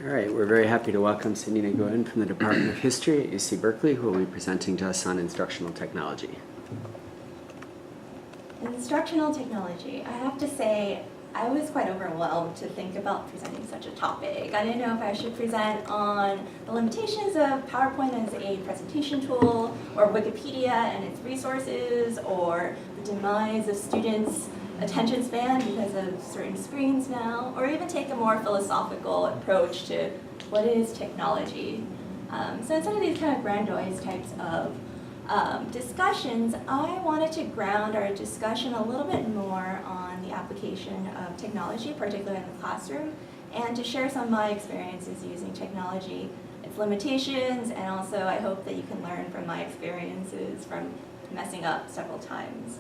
All right, we're very happy to welcome Sanina Goen from the Department of History at UC Berkeley, who will be presenting to us on instructional technology. Instructional technology. I have to say, I was quite overwhelmed to think about presenting such a topic. I didn't know if I should present on the limitations of PowerPoint as a presentation tool, or Wikipedia and its resources, or the demise of students' attention span because of certain screens now, or even take a more philosophical approach to what is technology. So instead of these kind of grandiose types of discussions, I wanted to ground our discussion a little bit more on the application of technology, particularly in the classroom, and to share some of my experiences using technology, its limitations, and also I hope that you can learn from my experiences from messing up several times.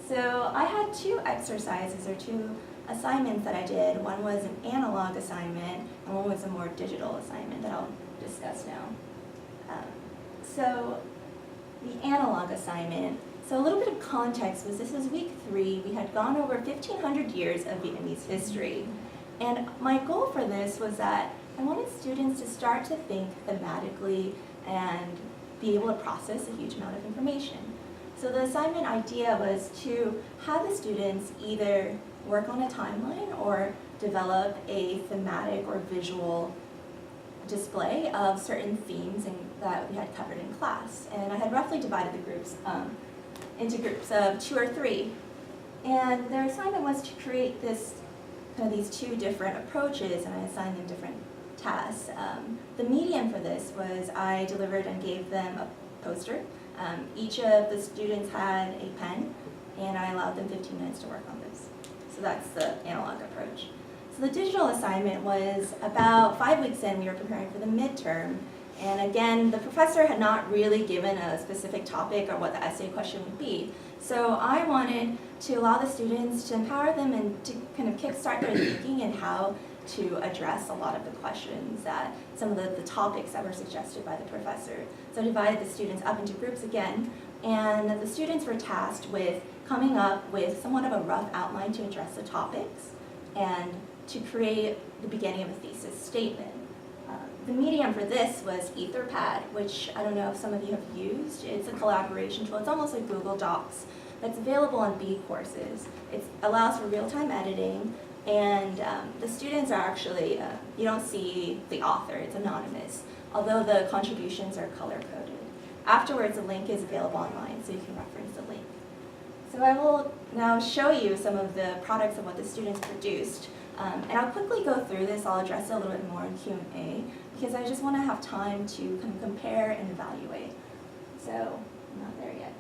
So I had two exercises or two assignments that I did. One was an analog assignment, and one was a more digital assignment that I'll discuss now. So the analog assignment, so a little bit of context was this is week 3. We had gone over 1,500 years of Vietnamese history. And my goal for this was that I wanted students to start to think thematically and be able to process a huge amount of information. So the assignment idea was to have the students either work on a timeline or develop a thematic or visual display of certain themes that we had covered in class. And I had roughly divided the groups into groups of 2 or 3. And their assignment was to create this, these two different approaches, and I assigned them different tasks. The medium for this was I delivered and gave them a poster. Each of the students had a pen, and I allowed them 15 minutes to work on this. So that's the analog approach. So the digital assignment was about 5 weeks in, we were preparing for the midterm. And again, the professor had not really given a specific topic or what the essay question would be. So I wanted to allow the students to empower them and to kind of kickstart their thinking and how to address a lot of the questions that some of the topics that were suggested by the professor. So I divided the students up into groups again, and the students were tasked with coming up with somewhat of a rough outline to address the topics and to create the beginning of a thesis statement. The medium for this was Etherpad, which I don't know if some of you have used. It's a collaboration tool. It's almost like Google Docs that's available on B courses. It allows for real-time editing, and the students are actually, you don't see the author, it's anonymous, although the contributions are color-coded. Afterwards, the link is available online, so you can reference the link. So I will now show you some of the products of what the students produced. And I'll quickly go through this. I'll address it a little bit more in Q&A, because I just want to have time to kind of compare and evaluate. So I'm not there yet.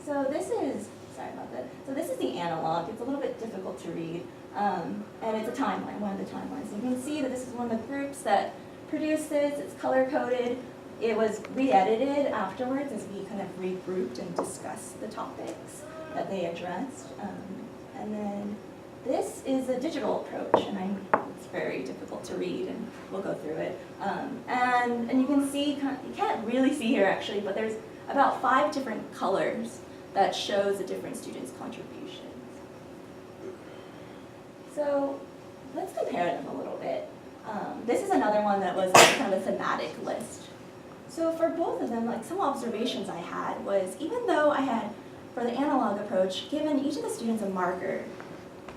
So this is, sorry about that. So this is the analog. It's a little bit difficult to read. And it's a timeline, one of the timelines. You can see that this is one of the groups that produced this. It's color-coded. It was re-edited afterwards as we kind of regrouped and discussed the topics that they addressed. And then this is a digital approach, and it's very difficult to read, and we'll go through it. And you can see, you can't really see here actually, but there's about 5 different colors that shows the different students' contributions. So let's compare them a little bit. This is another one that was kind of a thematic list. So for both of them, like some observations I had was, even though I had, for the analog approach, given each of the students a marker,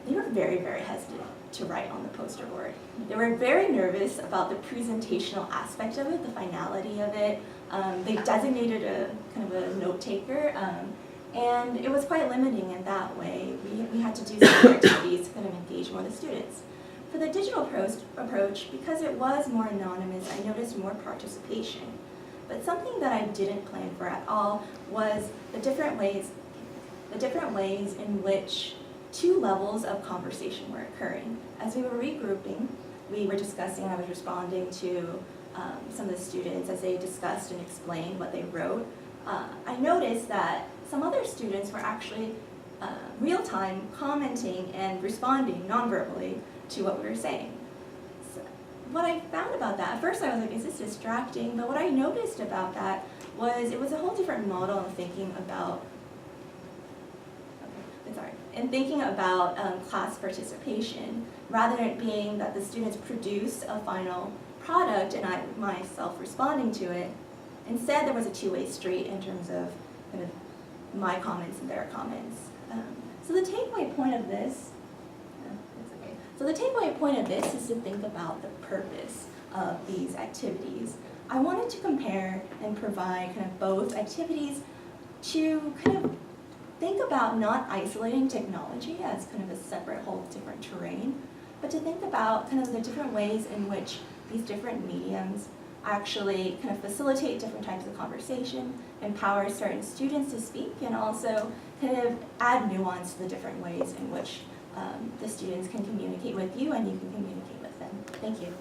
they were very, very hesitant to write on the poster board. They were very nervous about the presentational aspect of it, the finality of it. They designated a kind of a note taker, and it was quite limiting in that way. We had to do some activities to kind of engage more of the students. For the digital approach, because it was more anonymous, I noticed more participation. But something that I didn't plan for at all was the different ways in which 2 levels of conversation were occurring. As we were regrouping, we were discussing, I was responding to some of the students as they discussed and explained what they wrote. I noticed that some other students were actually real-time commenting and responding non-verbally to what we were saying. So what I found about that, at first I was like, is this distracting? But what I noticed about that was it was a whole different model of thinking about, in thinking about class participation, rather than it being that the students produce a final product and I myself responding to it, instead there was a two-way street in terms of kind of my comments and their comments. So the takeaway point of this, So the takeaway point of this is to think about the purpose of these activities. I wanted to compare and provide kind of both activities to kind of think about not isolating technology as kind of a separate whole different terrain, but to think about kind of the different ways in which these different mediums actually kind of facilitate different types of conversation, empower certain students to speak, and also kind of add nuance to the different ways in which the students can communicate with you and you can communicate with them. Thank you.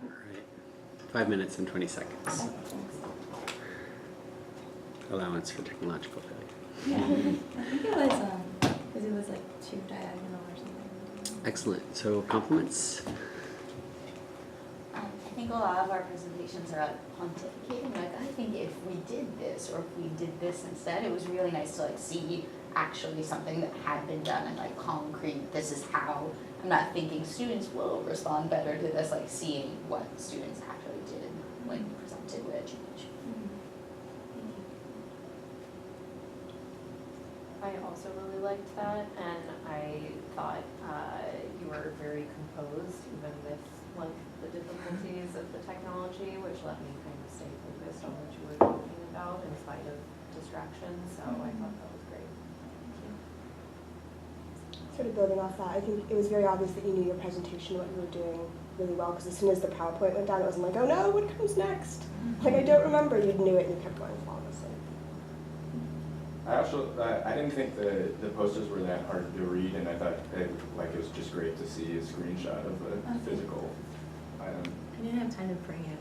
All right. 5 minutes and 20 seconds. Okay, thanks. Allowance for technological failure. Yeah, I think it was because it was like too diagonal or something. Excellent. So compliments. I think a lot of our presentations are pontificating. Like, I think if we did this, or if we did this instead, it was really nice to like see actually something that had been done and like concrete. This is how. I'm not thinking students will respond better to this. Like seeing what students actually did when presented with a change. I also really liked that, and I thought you were very composed, even with like the difficulties of the technology, which let me kind of stay focused on what you were talking about in spite of distractions. So I thought that was great. Thank you. Sort of building off that, I think it was very obvious that you knew your presentation, what you were doing really well, because as soon as the PowerPoint went down, it wasn't like, oh no, what comes next? Like, I don't remember, you knew it and you kept going flawlessly. I didn't think the posters were that hard to read, and I thought it was just great to see a screenshot of a physical item. I didn't have time to bring it.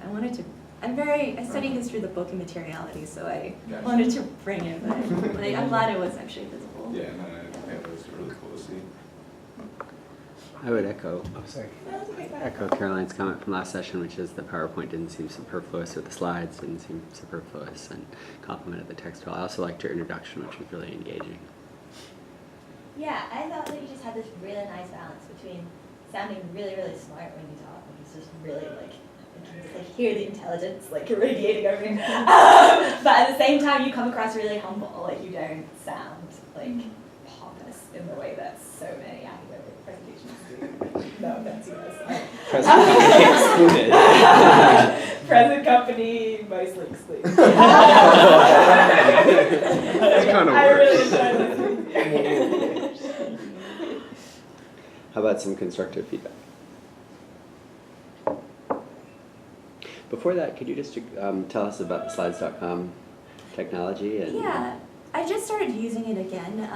I study history of the book and materiality, so I Gotcha. wanted to bring it, but I'm glad it was actually visible. Yeah, and it was really cool to see. I would echo Caroline's comment from last session, which is the PowerPoint didn't seem superfluous, or the slides didn't seem superfluous, and complimented the text well. I also liked your introduction, which was really engaging. Yeah, I thought that you just had this really nice balance between sounding really, really smart when you talk, and it's just really like, you can just like hear the intelligence like radiating over you. But at the same time, you come across really humble, like you don't sound like pompous in the way that so many academic presentations do. No offense, you guys. Present company excluded. Present company, mostly excluded. Kind of I really works. enjoyed this. How about some constructive feedback? Before that, could you just tell us about the slides.com technology? And Yeah, I just started using it again.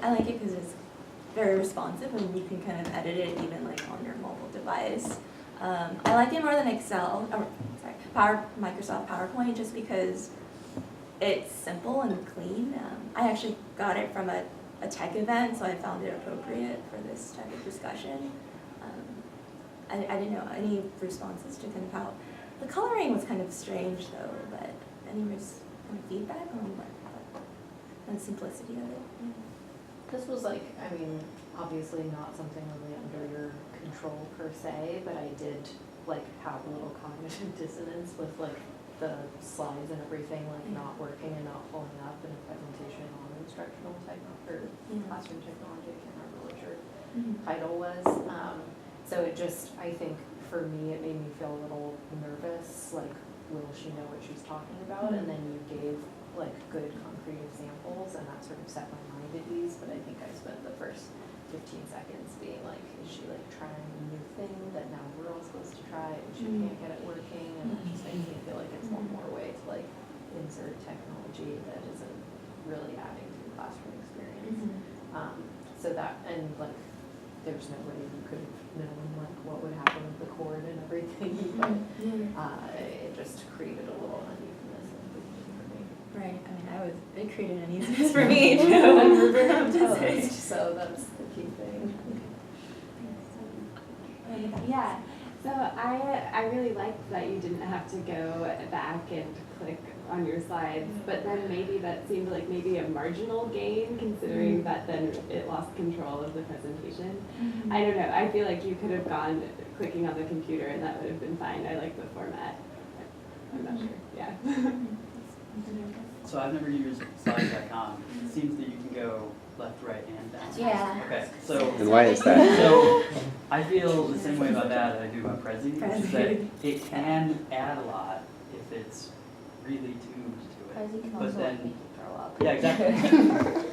I like it because it's very responsive and you can kind of edit it even like on your mobile device. I like it more than Microsoft PowerPoint, just because it's simple and clean. I actually got it from a tech event, so I found it appropriate for this type of discussion. I didn't know any responses to kind of how the coloring was kind of strange though, but any kind of feedback on the simplicity of it? This was like, I mean, obviously not something really under your control per se, but I did like have a little cognitive dissonance with like the slides and everything like not working and not pulling up in a presentation on instructional or classroom technology. I can't remember what your title was. So it just, I think for me, it made me feel a little nervous, like, will she know what she's talking about? And then you gave like good concrete examples, and that sort of set my mind at ease. But I think I spent the first 15 seconds being like, is she like trying a new thing that now we're all supposed to try and she can't get it working? And that just makes me feel like it's one more way to like insert technology that isn't really adding to the classroom experience. So that, and like, there's no way you could have known like what would happen with the cord and everything, but it just created a little uneasiness and confusion for me. Right. I mean, it created uneasiness for me too. I'm very composed, so that's the key thing. Yeah, So I really liked that you didn't have to go back and click on your slides, but then maybe that seemed like maybe a marginal gain considering that then it lost control of the presentation. I don't know, I feel like you could have gone clicking on the computer and that would have been fine. I like the format. I'm not sure, yeah. So I've never used slides.com. It seems that you can go left, right, and down. Yeah. Okay, so And why is that? So I feel the same way about that I do about Prezi, which is that it can add a lot if it's really tuned to Prezi it. can But also then, make you throw up. yeah, exactly.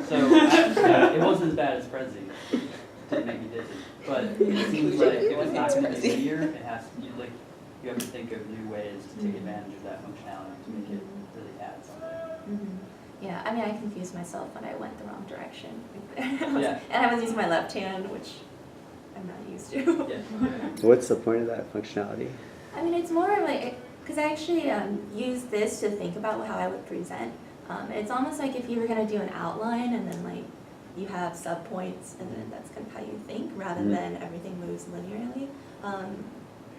So it wasn't as bad as Prezi. It didn't make me dizzy. But it seems like if it's not going to be linear, it has you have to think of new ways to take advantage of that functionality to make it really add something. Yeah, I mean, I confused myself when I went the wrong direction. Yeah. And I was using my left hand, which I'm not used to. Yeah. What's the point of that functionality? I mean, it's more like, because I actually used this to think about how I would present. It's almost like if you were going to do an outline and then like you have subpoints and then that's kind of how you think rather than everything moves linearly.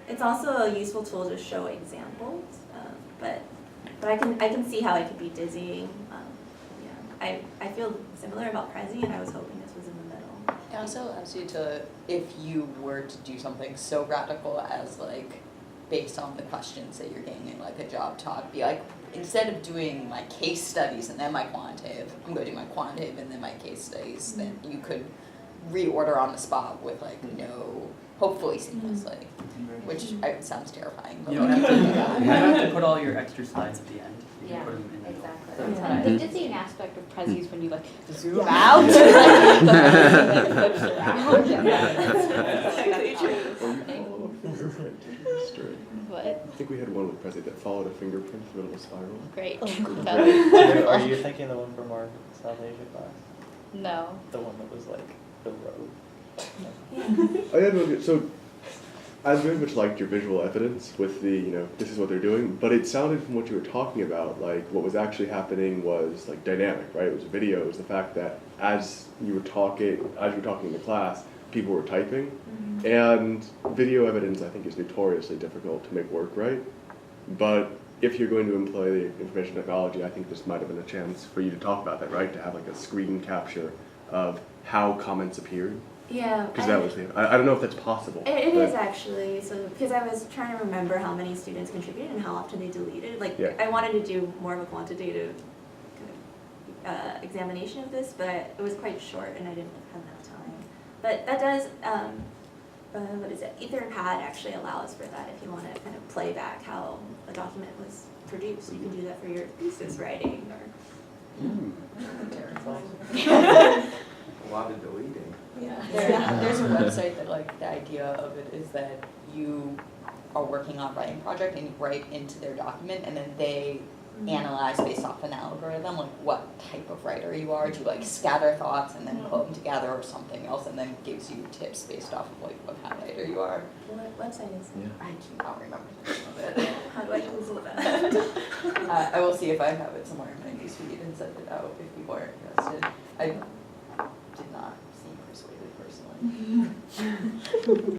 It's also a useful tool to show examples, but I can see how it could be dizzying. Yeah, I feel similar about Prezi, and I was hoping this was in the middle. It also allows you to, if you were to do something so radical as like, based on the questions that you're getting in like a job talk, be like, instead of doing my case studies and then my quantitative, I'm going to do my quantitative and then my case studies, then you could reorder on the spot with like hopefully seamlessly, which sounds terrifying. But You don't have to, you don't have to put all your extra slides at the end. You can Yeah, put them in the middle. exactly. So it's Yeah. fine. The dizzying aspect of Prezi is when you like zoom Yeah. out. Yeah. Like, flips around. What? I think we had one with Prezi that followed a fingerprint through a little spiral. Great. Are you thinking the one from our South Asia class? No. The one that was like the road? Oh yeah, no, so I very much liked your visual evidence with the, this is what they're doing, but it sounded from what you were talking about, like what was actually happening was like dynamic, right? It was a video, it was the fact that as you were talking in the class, people were typing, and video evidence I think is notoriously difficult to make work right, but if you're going to employ the information technology, I think this might have been a chance for you to talk about that, right? To have like a screen capture of how comments appeared. Yeah. Because that was I don't know if that's possible. It but- is actually, so because I was trying to remember how many students contributed and how often they deleted. Like, Yeah. I wanted to do more of a quantitative kind of examination of this, but it was quite short and I didn't have enough time. But that does, what is it? Etherpad actually allows for that if you want to kind of play back how a document was produced. You can do that for your thesis writing or. A lot of deleting. There's a website that like the idea of it is that you are working on a writing project and you write into their document and then they analyze based off an algorithm like what type of writer you are. Do you like scatter thoughts and then put them together or something else, and then gives you tips based off of like what kind of writer you are. What website is it? I do not remember the name of it. How do I Google that? I will see if I have it somewhere in my newsfeed and send it out if you are interested. I did not seem persuaded personally.